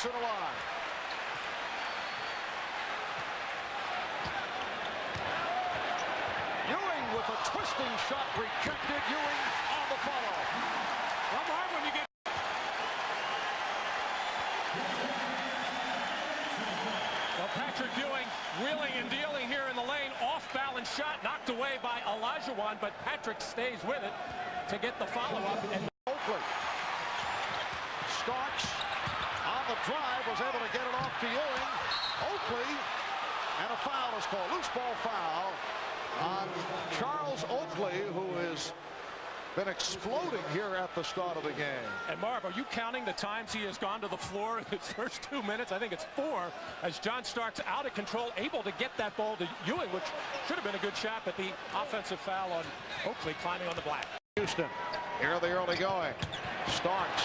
keeps it alive. Ewing with a twisting shot rejected. Ewing on the follow. Well, Mark, when you get Patrick Ewing wheeling and dealing here in the lane. Off-balance shot knocked away by Olajuwon, but Patrick stays with it to get the follow-up. And Oakley. Starks on the drive was able to get it off to Ewing. Oakley, and a foul is called. Loose ball foul on Charles Oakley, who has been exploding here at the start of the game. And Marv, are you counting the times he has gone to the floor in his first 2 minutes? I think it's 4, as John Starks out of control, able to get that ball to Ewing, which should have been a good shot, but the offensive foul on Oakley climbing on the black. Houston, here the early going. Starks,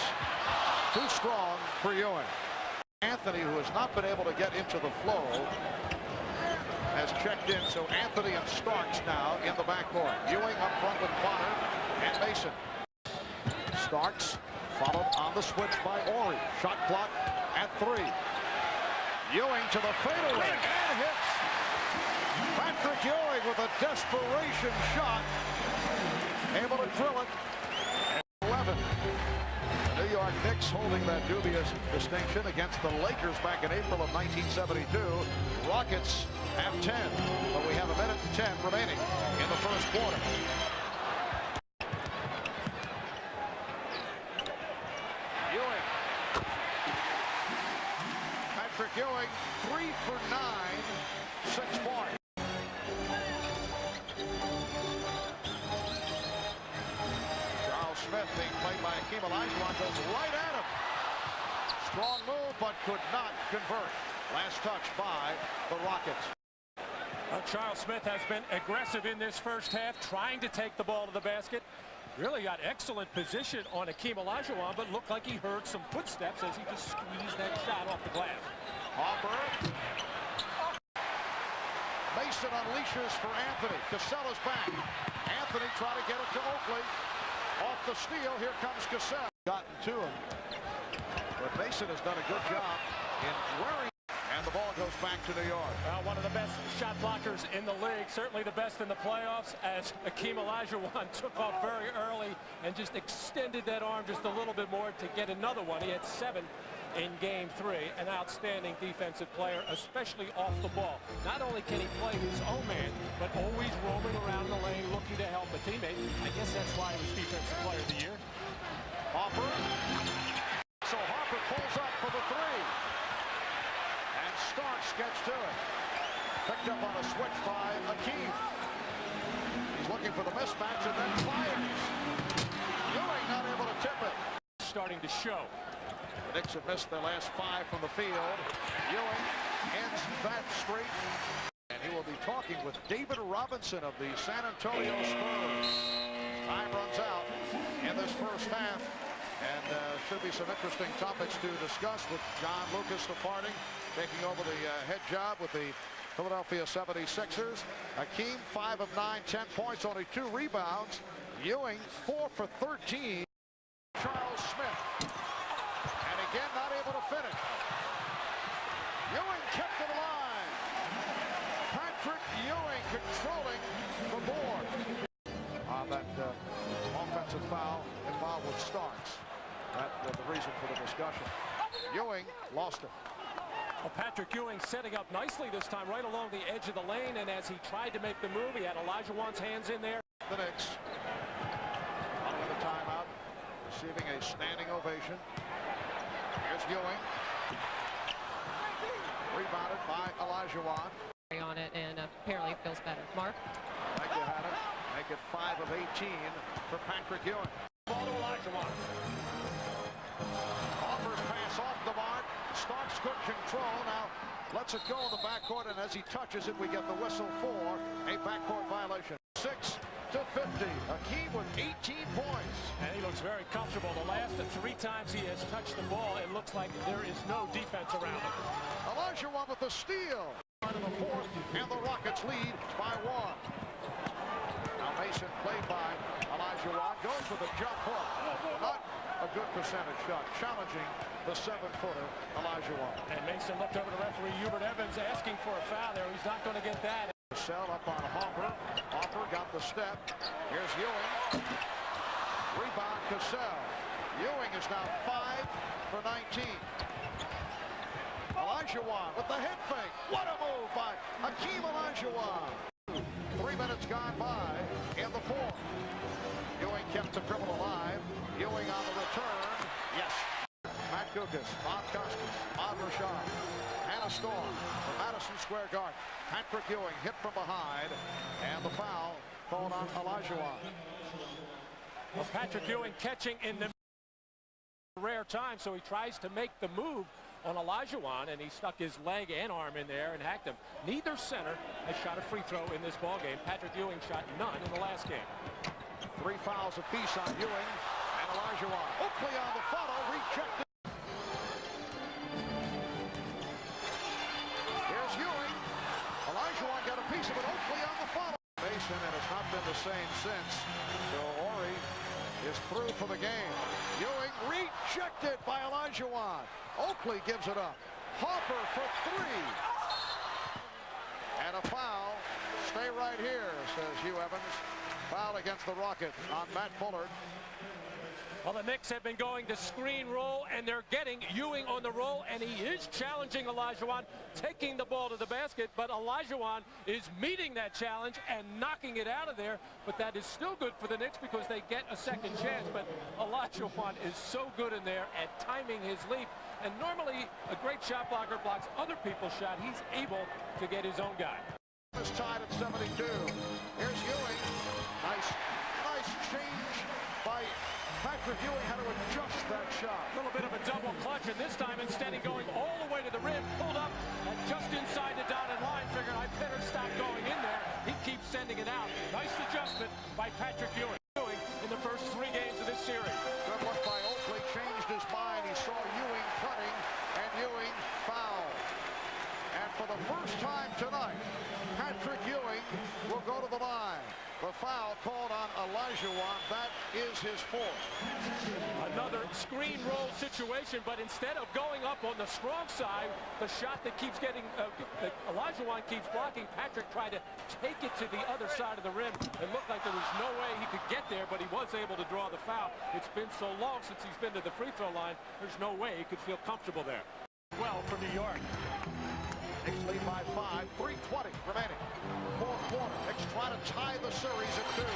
too strong for Ewing. Anthony, who has not been able to get into the flow, has checked in, so Anthony and Starks now in the backcourt. Ewing up front with Potter and Mason. Starks followed on the switch by Horry. Shot clock at 3. Ewing to the fadeaway and hits. Patrick Ewing with a desperation shot, able to drill it. And 11. The New York Knicks holding that dubious distinction against the Lakers back in April of 1972. Rockets have 10, but we have a minute and 10 remaining in the first quarter. Ewing. Patrick Ewing, 3 for 9, 6 points. Charles Smith being played by Hakeem Olajuwon goes right at him. Strong move, but could not convert. Last touch by the Rockets. Charles Smith has been aggressive in this first half, trying to take the ball to the basket. Really got excellent position on Hakeem Olajuwon, but looked like he heard some footsteps as he just squeezed that shot off the glass. Hopper. Mason unleashes for Anthony. Casella's back. Anthony trying to get it to Oakley. Off the steal, here comes Casella. Gotten to him. But Mason has done a good job in wearing. And the ball goes back to New York. One of the best shot blockers in the league, certainly the best in the playoffs, as Hakeem Olajuwon took off very early and just extended that arm just a little bit more to get another one. He had 7 in game 3. An outstanding defensive player, especially off the ball. Not only can he play his own man, but always roaming around the lane looking to help a teammate. I guess that's why he was defensive player of the year. Harper. So Harper pulls up for the 3. Starks gets to it. Picked up on a switch by Hakeem. He's looking for the mismatch and then fires. Ewing not able to tip it. Starting to show. The Knicks have missed their last 5 from the field. Ewing ends that streak. And he will be talking with David Robinson of the San Antonio Spurs. Time runs out in this first half. And should be some interesting topics to discuss with John Lucas departing, taking over the head job with the Philadelphia 76ers. Hakeem, 5 of 9, 10 points, only 2 rebounds. Ewing, 4 for 13. Charles Smith. And again, not able to finish. Ewing kept it alive. Patrick Ewing controlling the board. On that offensive foul involved with Starks. That was the reason for the discussion. Ewing lost it. Well, Patrick Ewing setting up nicely this time, right along the edge of the lane, and as he tried to make the move, he had Olajuwon's hands in there. The Knicks, following the timeout, receiving a standing ovation. Here's Ewing. Rebounded by Olajuwon. On it, and apparently feels better. Mark? Thank you, Hannah. Make it 5 of 18 for Patrick Ewing. Ball to Olajuwon. Harper's pass off the mark. Starks good control. Now lets it go in the backcourt, and as he touches it, we get the whistle for a backcourt violation. 6 to 50. Hakeem with 18 points. And he looks very comfortable. The last 3 times he has touched the ball, it looks like there is no defense around him. Olajuwon with the steal. Part of the 4th, and the Rockets lead by 1. Now Mason played by Olajuwon. Olajuwon goes with a jump hook. Not a good percentage shot. Challenging the 7-footer, Olajuwon. And Mason looked over to referee Hubert Evans asking for a foul there. He's not going to get that. Cassell up on Hopper. Hopper got the step. Here's Ewing. Rebound Cassell. Ewing is now 5 for 19. Olajuwon with the head fake. What a move by Hakeem Olajuwon. 3 minutes gone by in the fourth. Ewing kept the dribble alive. Ewing on the return. Yes. Matt Gugas, Bob Costas, Bob Rashad, Hannah Storm from Madison Square Garden. Patrick Ewing hit from behind, and the foul called on Olajuwon. Well, Patrick Ewing catching in the rare time, so he tries to make the move on Olajuwon, and he stuck his leg and arm in there and hacked him. Neither center has shot a free throw in this ball game. Patrick Ewing shot none in the last game. 3 fouls apiece on Ewing and Olajuwon. Oakley on the follow, rejected. Here's Ewing. Olajuwon got a piece of it. Oakley on the follow. Mason, and it's not been the same since. So Horry is through for the game. Ewing rejected by Olajuwon. Oakley gives it up. Hopper for 3. And a foul. Stay right here, says Hugh Evans. Foul against the Rockets on Matt Bullard. Well, the Knicks have been going to screen roll, and they're getting Ewing on the roll, and he is challenging Olajuwon, taking the ball to the basket, but Olajuwon is meeting that challenge and knocking it out of there. But that is still good for the Knicks because they get a second chance. But Olajuwon is so good in there at timing his leap, and normally a great shot blocker blocks other people's shot. He's able to get his own guy. It's tied at 72. Here's Ewing. Nice change by Patrick Ewing. Had to adjust that shot. A little bit of a double clutch, and this time instead of going all the way to the rim, pulled up and just inside the dotted line. Figured I better stop going in there. He keeps sending it out. Nice adjustment by Patrick Ewing. In the first 3 games of this series. Good look by Oakley. Changed his mind. He saw Ewing cutting, and Ewing fouled. And for the first time tonight, Patrick Ewing will go to the line. The foul called on Olajuwon. That is his 4th. Another screen roll situation, but instead of going up on the strong side, the shot that keeps getting, that Olajuwon keeps blocking, Patrick tried to take it to the other side of the rim. It looked like there was no way he could get there, but he was able to draw the foul. It's been so long since he's been to the free throw line, there's no way he could feel comfortable there. Well, for New York. Knicks lead by 5, 3:20 remaining. Fourth quarter. Knicks try to tie the series at 2.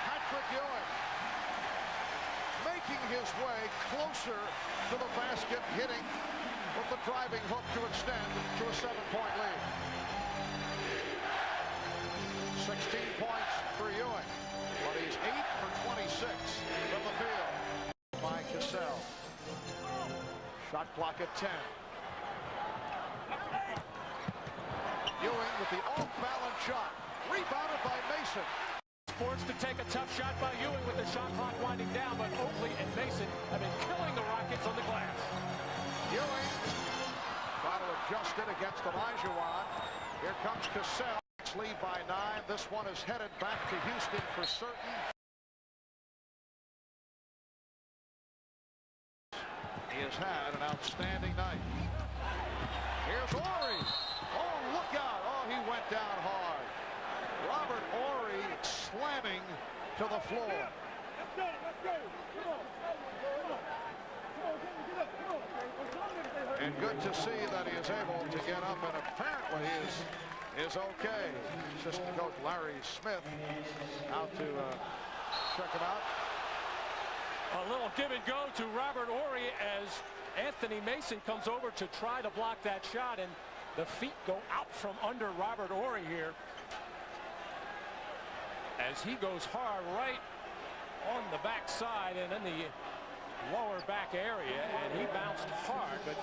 Patrick Ewing making his way closer to the basket, hitting with the driving hook to extend to a 7-point lead. 16 points for Ewing, but he's 8 for 26 from the field. By Cassell. Shot clock at 10. Ewing with the off-balance shot. Rebounded by Mason. Forced to take a tough shot by Ewing with the shot clock winding down, but Oakley and Mason have been killing the Rockets on the glass. Ewing trying to adjust it against Olajuwon. Here comes Cassell. Lead by 9. This one is headed back to Houston for certain. He has had an outstanding night. Here's Horry. Oh, look out. Oh, he went down hard. Robert Horry slamming to the floor. And good to see that he is able to get up, and apparently is okay. Assistant coach Larry Smith out to check him out. A little give and go to Robert Horry as Anthony Mason comes over to try to block that shot, and the feet go out from under Robert Horry here as he goes hard right on the back side and in the lower back area, and he bounced hard, but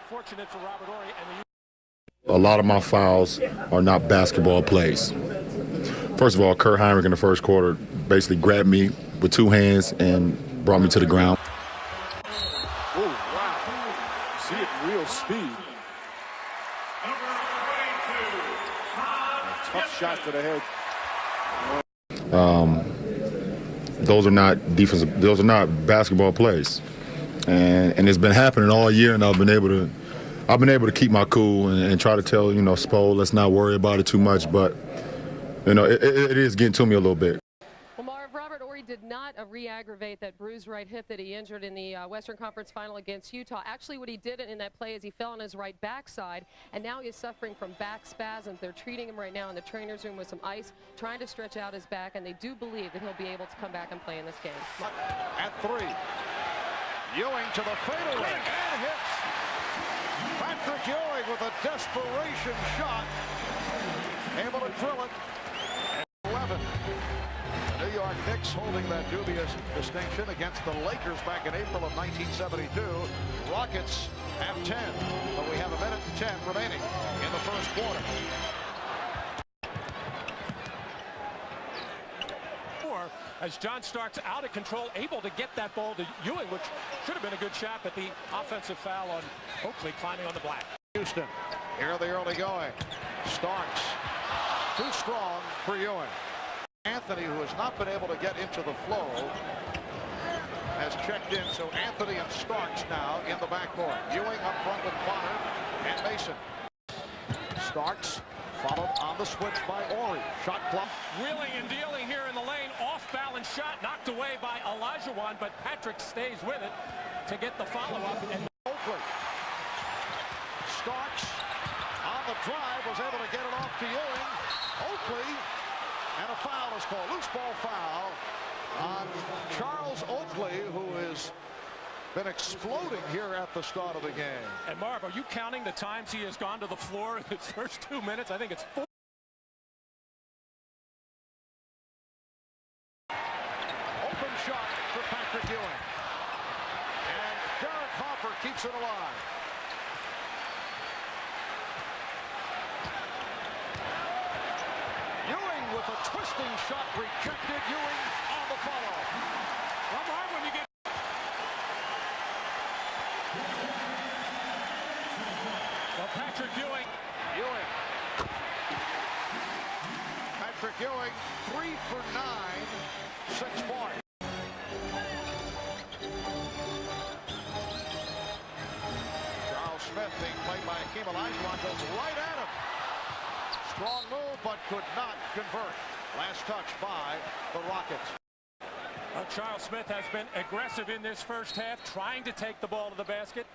fortunate for Robert Horry. And a lot of my fouls are not basketball plays. First of all, Kurt Heinrich in the first quarter basically grabbed me with 2 hands and brought me to the ground. Oh, wow. See it in real speed. A tough shot to the head. those are not defensive. Those are not basketball plays, and it's been happening all year. And I've been able to keep my cool and try to tell Spo, let's not worry about it too much. But it is getting to me a little bit. Well, Marv, Robert Horry did not re-aggravate that bruised right hip that he injured in the Western Conference Final against Utah. Actually, what he did in that play is he fell on his right backside, and now he's suffering from back spasms. They're treating him right now in the trainer's room with some ice, trying to stretch out his back, and they do believe that he'll be able to come back and play in this game. At 3, Ewing to the fadeaway and hits. Patrick Ewing with a desperation shot, able to drill it. 11. The New York Knicks holding that dubious distinction against the Lakers back in April of 1972. Rockets have 10, but we have 1:10 remaining in the first quarter. As John Starks out of control, able to get that ball to Ewing, which should have been a good shot, but the offensive foul on Oakley climbing on the block. Houston, here the early going. Starks, too strong for Ewing. Anthony, who has not been able to get into the flow, has checked in. So Anthony and Starks now in the backcourt. Ewing up front with Bonner and Mason. Starks followed on the switch by Horry. Shot clock. Wheeling and dealing here in the lane. Off-balance shot knocked away by Olajuwon, but Patrick stays with it to get the follow-up. And Oakley. Starks on the drive was able to get it off to Ewing. Oakley, and a foul is called. Loose ball foul on Charles Oakley, who has been exploding here at the start of the game. And Marv, are you counting the times he has gone to the floor in his first 2 minutes? I think it's 4. Open shot for Patrick Ewing. And Derek Harper keeps it alive. Ewing with a twisting shot rejected. Ewing on the follow. Well, Marv, when you get Patrick Ewing. Patrick Ewing, 3 for 9, 6 points. Charles Smith being played by Hakeem Olajuwon goes right at him. Strong move, but could not convert. Last touch by the Rockets. Charles Smith has been aggressive in this first half, trying to take the ball to the basket.